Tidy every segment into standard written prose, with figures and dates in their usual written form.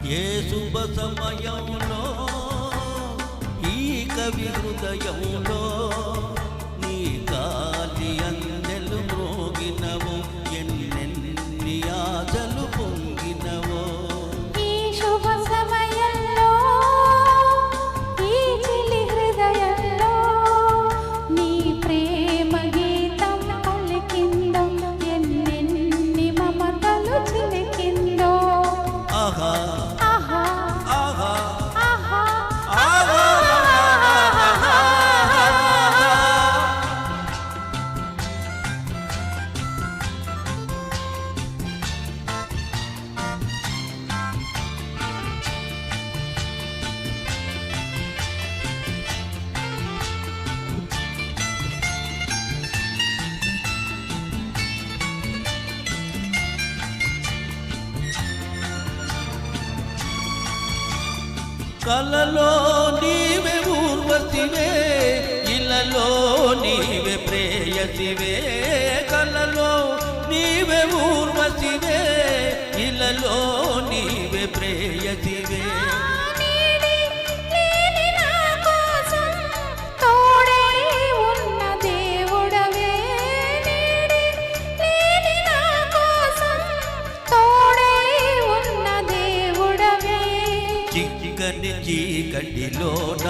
ఏ శుభ సమయంలో ఈ కవి హృదయంలో నీ గాలి అందెలు మ్రోగినవు, ఎన్నెన్ని ఆశలు పొంగినవో. ఈ శుభ సమయంలో ఈ చిలి హృదయంలో నీ ప్రేమ గీతం పలికిందో, ఎన్నెన్ని మమతలు చిలికిందో. ఆహా ఆహా ఆహా ఆహా ఆహా. కలలో నీవే ఊర్వశివే, ఇలలో నీవే ప్రేయసివే. కలలో నీవే ఊర్వశివే, ఇలలో నీవే ప్రేయసివే. నీడి లేని నా కోసం తోడై ఉన్న దేవుడవే, నీడి లేని నా కోసం తోడై ఉన్న దేవుడవే. చిక్కని చీకటిలోన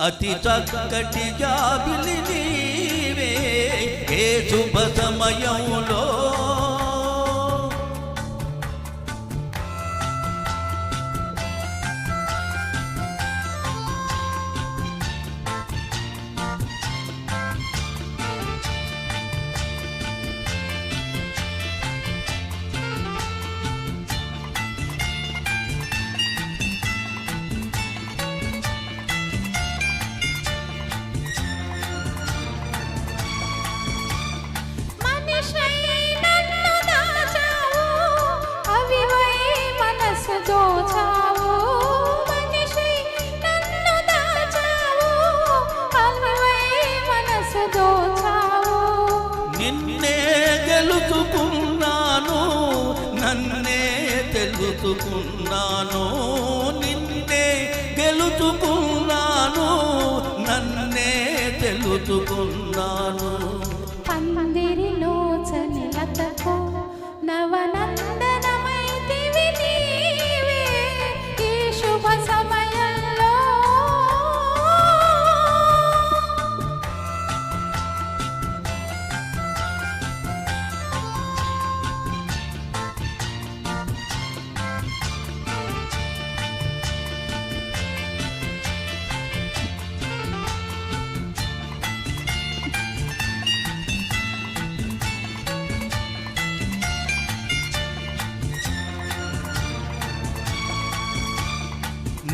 అతి చక్కటి జాబిలి నీవే. ఏ శుభ సమయంలో మనిషై నన్ను దాచావు, అవివై మనసు దోచావు. మనిషై నన్ను దాచావు, అవివై మనసు దోచావు. నిన్నే గెలుచుకున్నాను, నన్నే తెలుసుకున్నాను. నిన్నే గెలుచుకున్నాను, నన్నే తెలుసుకున్నాను. పందిరిలో చనిలతకు నవనందనమైతివి నీవే. ఈ శుభ సమయంలో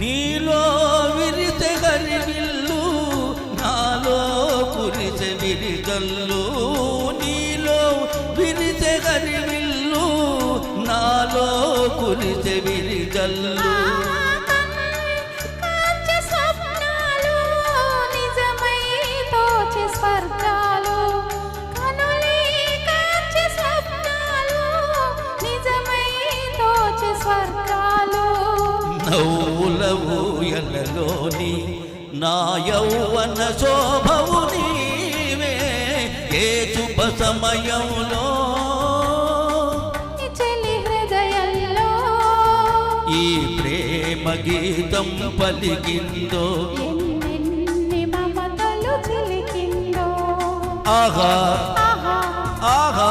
నీలో విరిసె గరివిల్లు, నాలో కురిసె విరిగల్లు. నీలో విరిసె గరివిల్లు, నాలో కురిసె విరిగల్లు. కాంచె స్వప్నాలు నిజమై తోచె స్వర్గాలు. కనులే కాంచె స్వప్నాలు నిజమై తోచె స్వర్గాలు. నవ్వుల ఊయలలోని నా యౌవన శోభవు నీవే. ఏ శుభ సమయంలో ఈ చెలి హృదయంలో ఈ ప్రేమ గీతం పలికిందో. ఎన్నెన్ని మమతలు చిలికిందో. ఆహా ఆహా ఆహా